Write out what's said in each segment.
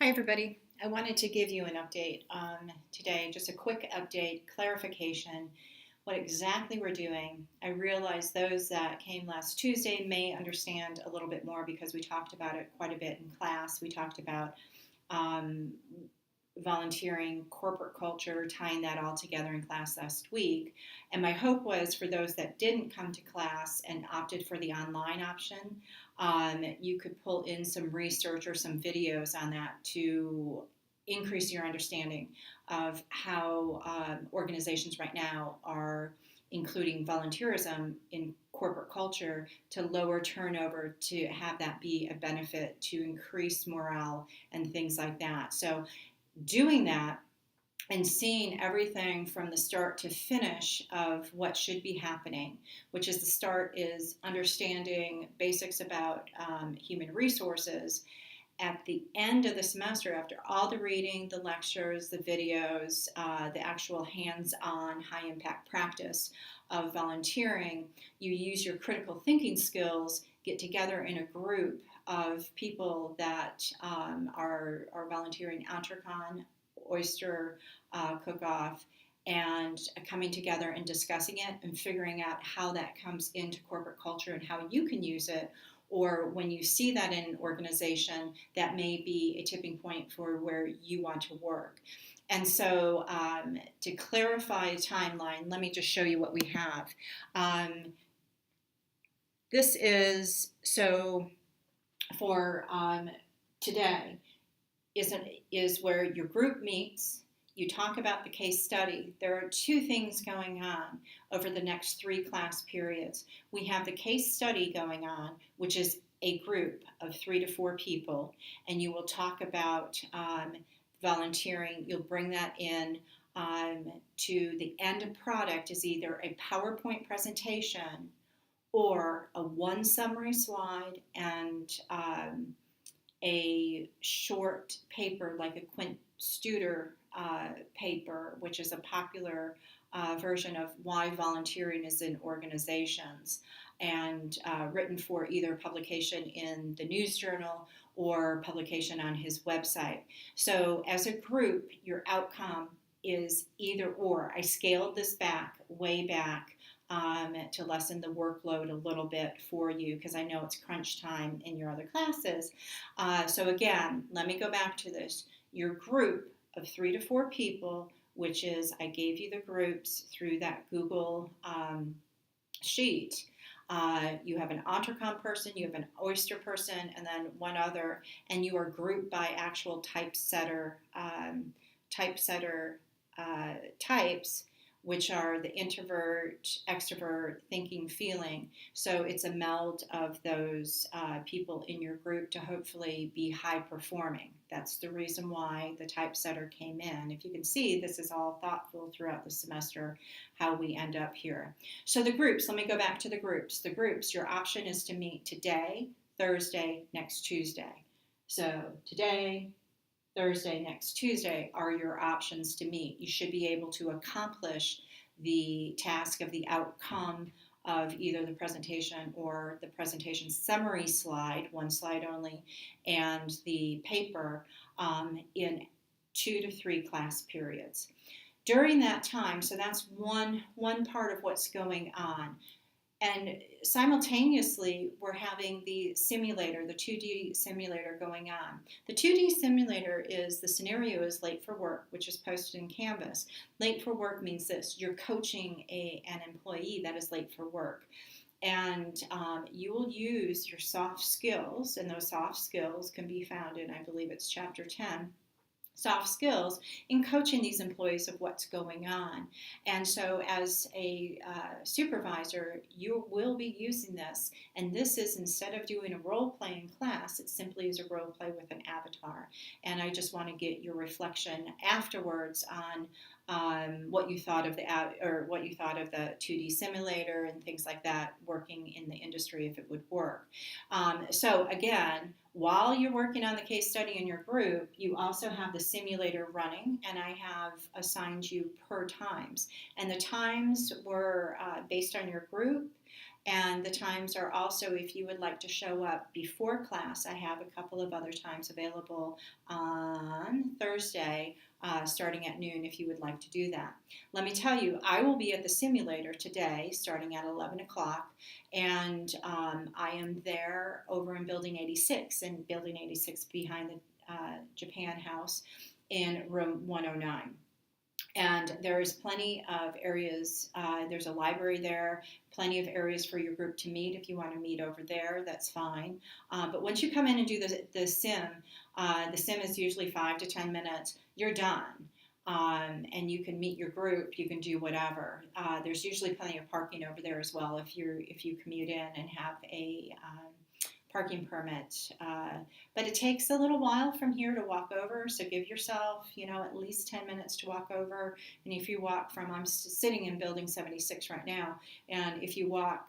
Hi, everybody. I wanted to give you an update today, just a quick update, clarification, what exactly we're doing. I realize those that came last Tuesday may understand a little bit more because we talked about it quite a bit in class. We talked about um, volunteering, corporate culture, tying that all together in class last week. And my hope was for those that didn't come to class and opted for the online option, you could pull in some research or some videos on that to increase your understanding of how organizations right now are including volunteerism in corporate culture to lower turnover, to have that be a benefit, to increase morale and things like that. So doing that and seeing everything from the start to finish of what should be happening, which is the start is understanding basics about human resources. At the end of the semester, after all the reading, the lectures, the videos, the actual hands-on high-impact practice of volunteering, you use your critical thinking skills, get together in a group of people that are volunteering Entrecon, oyster cook-off, and coming together and discussing it and figuring out how that comes into corporate culture and how you can use it. Or when you see that in an organization, that may be a tipping point for where you want to work. And so to clarify a timeline, let me just show you what we have. This is, so for today, is where your group meets, you talk about the case study. There are two things going on over the next 3 class periods. We have the case study going on, which is a group of 3 to 4 people, and you will talk about volunteering. You'll bring that in to the end product is either a PowerPoint presentation or a one summary slide and a short paper like a Quint Studer paper, which is a popular version of why volunteering is in organizations, and written for either publication in the news journal or publication on his website. So as a group, your outcome is either or. I scaled this back, way back, to lessen the workload a little bit for you because I know it's crunch time in your other classes. So again, let me go back to this. Your group of 3 to 4 people, which is, I gave you the groups through that Google sheet. You have an Entrecon person, you have an oyster person, and then one other, and you are grouped by actual typesetter types, which are the introvert, extrovert, thinking, feeling. So it's a meld of those people in your group to hopefully be high performing. That's the reason why the typesetter came in. If you can see, this is all thoughtful throughout the semester, how we end up here. So the groups, let me go back to the groups. The groups, your option is to meet today, Thursday, next Tuesday. So today, Thursday, next Tuesday are your options to meet. You should be able to accomplish the task of the outcome of either the presentation or the presentation summary slide, one slide only, and the paper in 2 to 3 class periods. During that time, so that's one part of what's going on. And simultaneously, we're having the simulator, the 2D simulator going on. The 2D simulator is, the scenario is late for work, which is posted in Canvas. Late for work means this: you're coaching an employee that is late for work. And you will use your soft skills, and those soft skills can be found in, I believe it's chapter 10, soft skills in coaching these employees of what's going on. And so as a supervisor, you will be using this. And this is, instead of doing a role-playing class, it simply is a role play with an avatar. And I just want to get your reflection afterwards on what you thought of the 2D simulator and things like that, working in the industry, if it would work. So again, while you're working on the case study in your group, you also have the simulator running, and I have assigned you per times. And the times were based on your group And the times are also, if you would like to show up before class, I have a couple of other times available on Thursday, starting at noon, if you would like to do that. Let me tell you, I will be at the simulator today, starting at 11 o'clock, and I am there over in Building 86, and Building 86 behind the Japan House in room 109. And there's plenty of areas, there's a library there, plenty of areas for your group to meet. If you want to meet over there, that's fine. But once you come in and do the sim is usually 5 to 10 minutes, you're done. And you can meet your group, you can do whatever. There's usually plenty of parking over there as well if you commute in and have a parking permit. But it takes a little while from here to walk over, so give yourself, at least 10 minutes to walk over. And if you walk from, I'm sitting in Building 76 right now, and if you walk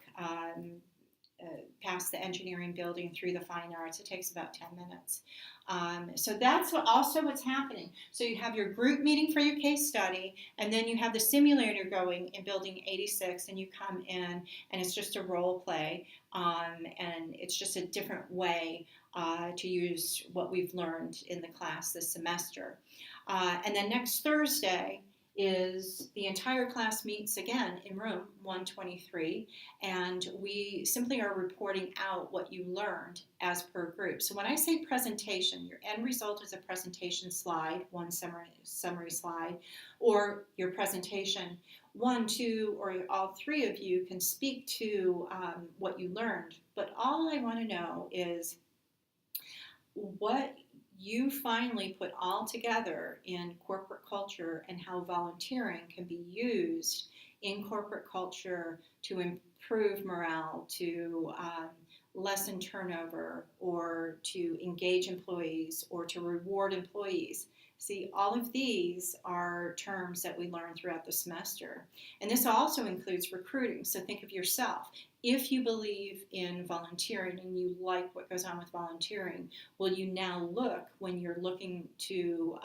past the engineering building through the fine arts, it takes about 10 minutes. So that's also what's happening. So you have your group meeting for your case study, and then you have the simulator going in Building 86, and you come in, and it's just a role play, and it's just a different way to use what we've learned in the class this semester. And then next Thursday is the entire class meets again in room 123, and we simply are reporting out what you learned as per group. So when I say presentation, your end result is a presentation slide, one summary slide, or your presentation. One, two, or all three of you can speak to what you learned, but all I want to know is what you finally put all together in corporate culture and how volunteering can be used in corporate culture to improve morale, to lessen turnover, or to engage employees, or to reward employees. See, all of these are terms that we learn throughout the semester. And this also includes recruiting. So think of yourself. If you believe in volunteering and you like what goes on with volunteering, will you now look, when you're looking to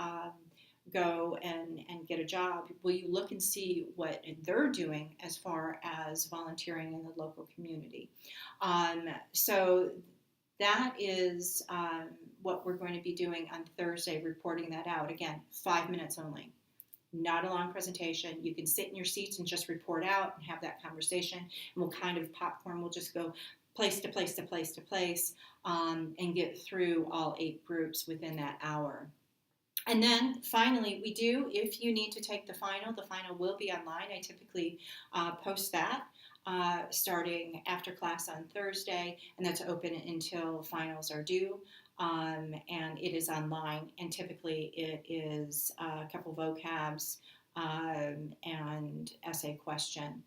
go and get a job, will you look and see what they're doing as far as volunteering in the local community? So that is what we're going to be doing on Thursday, reporting that out. Again, 5 minutes only. Not a long presentation. You can sit in your seats and just report out and have that conversation. And we'll kind of popcorn. We'll just go place to place to place to place and get through all 8 groups within that hour. And then finally, we do, if you need to take the final will be online. I typically post that starting after class on Thursday, and that's open until finals are due. And it is online, and typically it is a couple vocabs and essay question.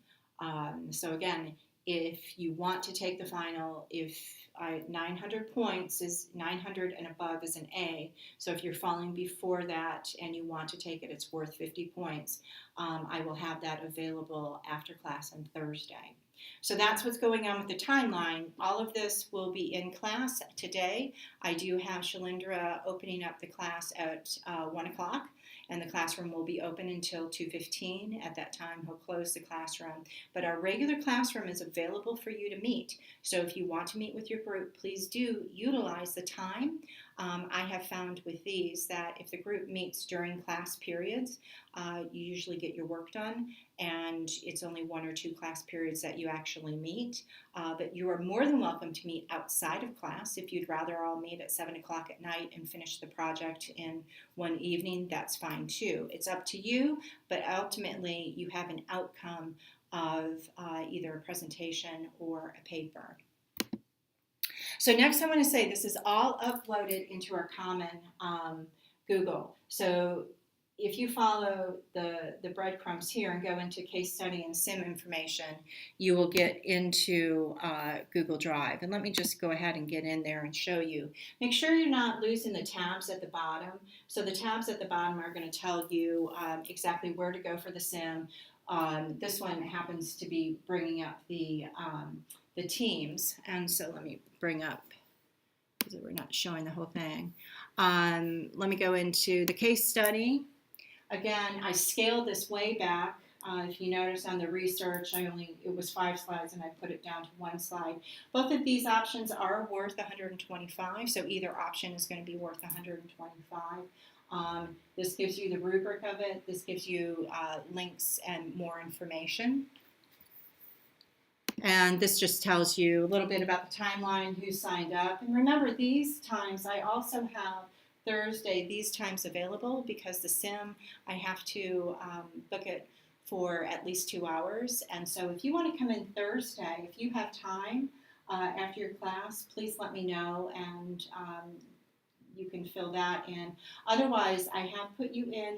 So again, if you want to take the final, if 900 points is 900 and above is an A. So if you're falling before that and you want to take it, it's worth 50 points. I will have that available after class on Thursday. So that's what's going on with the timeline. All of this will be in class today. I do have Shalindra opening up the class at 1 o'clock, and the classroom will be open until 2:15. At that time, he'll close the classroom. But our regular classroom is available for you to meet. So if you want to meet with your group, please do utilize the time. I have found with these that if the group meets during class periods, you usually get your work done, and it's only 1 or 2 class periods that you actually meet. But you are more than welcome to meet outside of class. If you'd rather all meet at 7 o'clock at night and finish the project in one evening, that's fine too. It's up to you, but ultimately you have an outcome of either a presentation or a paper. So next I want to say this is all uploaded into our common Google. So if you follow the breadcrumbs here and go into case study and sim information, you will get into Google Drive. And let me just go ahead and get in there and show you. Make sure you're not losing the tabs at the bottom. So the tabs at the bottom are going to tell you exactly where to go for the sim. This one happens to be bringing up the teams. And so let me bring up, because we're not showing the whole thing. Let me go into the case study. Again, I scaled this way back If you notice on the research, it was 5 slides and I put it down to 1 slide. Both of these options are worth 125, so either option is going to be worth 125. This gives you the rubric of it. This gives you links and more information. And this just tells you a little bit about the timeline, who signed up. And remember, these times, I also have Thursday, these times available because the sim, I have to book it for at least 2 hours. And so if you want to come in Thursday, if you have time after your class, please let me know, and you can fill that in. Otherwise, I have put you in,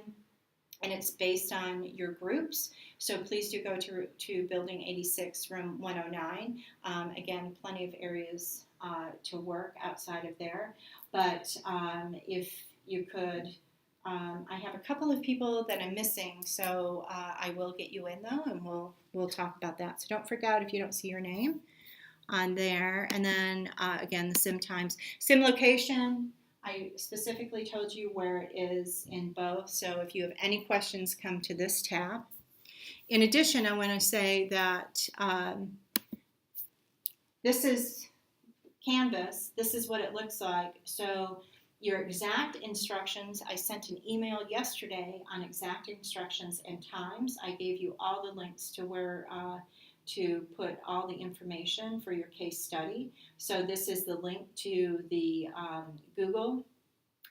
and it's based on your groups. So please do go to Building 86, Room 109. Again, plenty of areas to work outside of there. But if you could, I have a couple of people that I'm missing, so I will get you in though, and we'll talk about that. So don't freak out if you don't see your name on there. And then again, the sim times, sim location. I specifically told you where it is in both, so if you have any questions, come to this tab. In addition, I want to say that this is Canvas. This is what it looks like. So your exact instructions, I sent an email yesterday on exact instructions and times. I gave you all the links to where to put all the information for your case study. So this is the link to the Google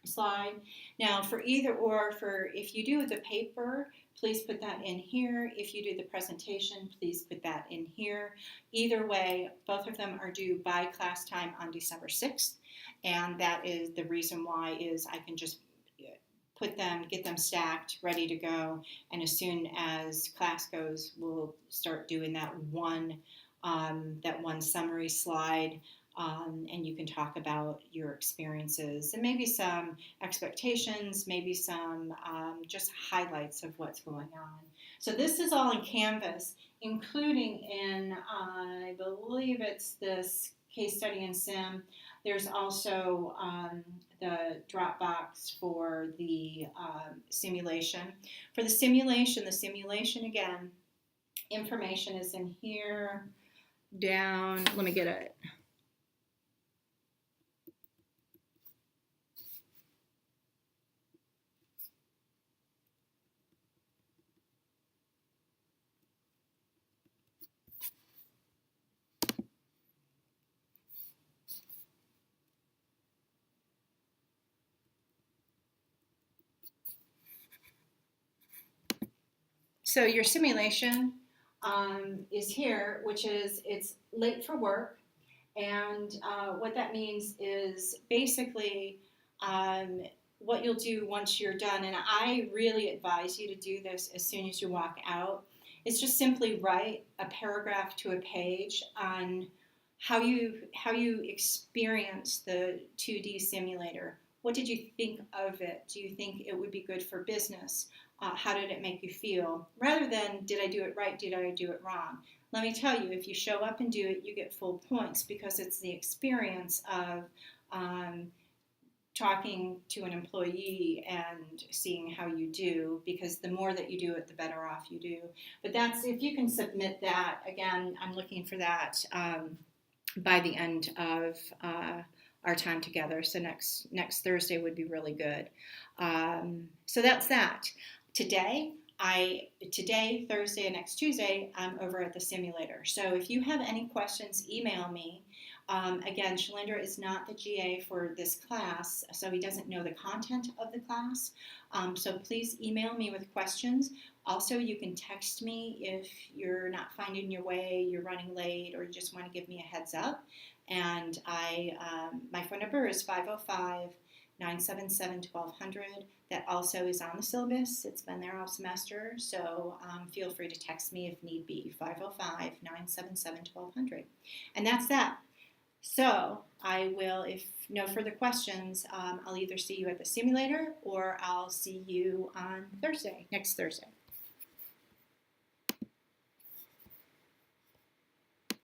slide. Now for either or, for if you do the paper, please put that in here. If you do the presentation, please put that in here. Either way, both of them are due by class time on December 6th. And that is the reason why is I can just get them stacked, ready to go. And as soon as class goes, we'll start doing that one summary slide. And you can talk about your experiences and maybe some expectations, maybe some just highlights of what's going on. So this is all in Canvas, including in, I believe it's this case study in sim. There's also the Dropbox for the simulation. For the simulation again, information is in here, down, let me get it. So your simulation is here, which is it's late for work, and what that means is basically what you'll do once you're done, and I really advise you to do this as soon as you walk out, is just simply write a paragraph to a page on how you experience the 2D simulator. What did you think of it? Do you think it would be good for business? How did it make you feel? Rather than, did I do it right? Did I do it wrong? Let me tell you, if you show up and do it, you get full points because it's the experience of talking to an employee and seeing how you do, because the more that you do it, the better off you do. But that's, if you can submit that, again, I'm looking for that by the end of our time together. So next Thursday would be really good. So that's that. Today, Thursday, and next Tuesday, I'm over at the simulator. So if you have any questions, email me. Again, Shalendra is not the GA for this class, so he doesn't know the content of the class. So please email me with questions. Also, you can text me if you're not finding your way, you're running late, or you just want to give me a heads up. And my phone number is 505-977-1200. That also is on the syllabus. It's been there all semester, so feel free to text me if need be, 505-977-1200. And that's that. So I will, if no further questions, I'll either see you at the simulator or I'll see you on Thursday, next Thursday.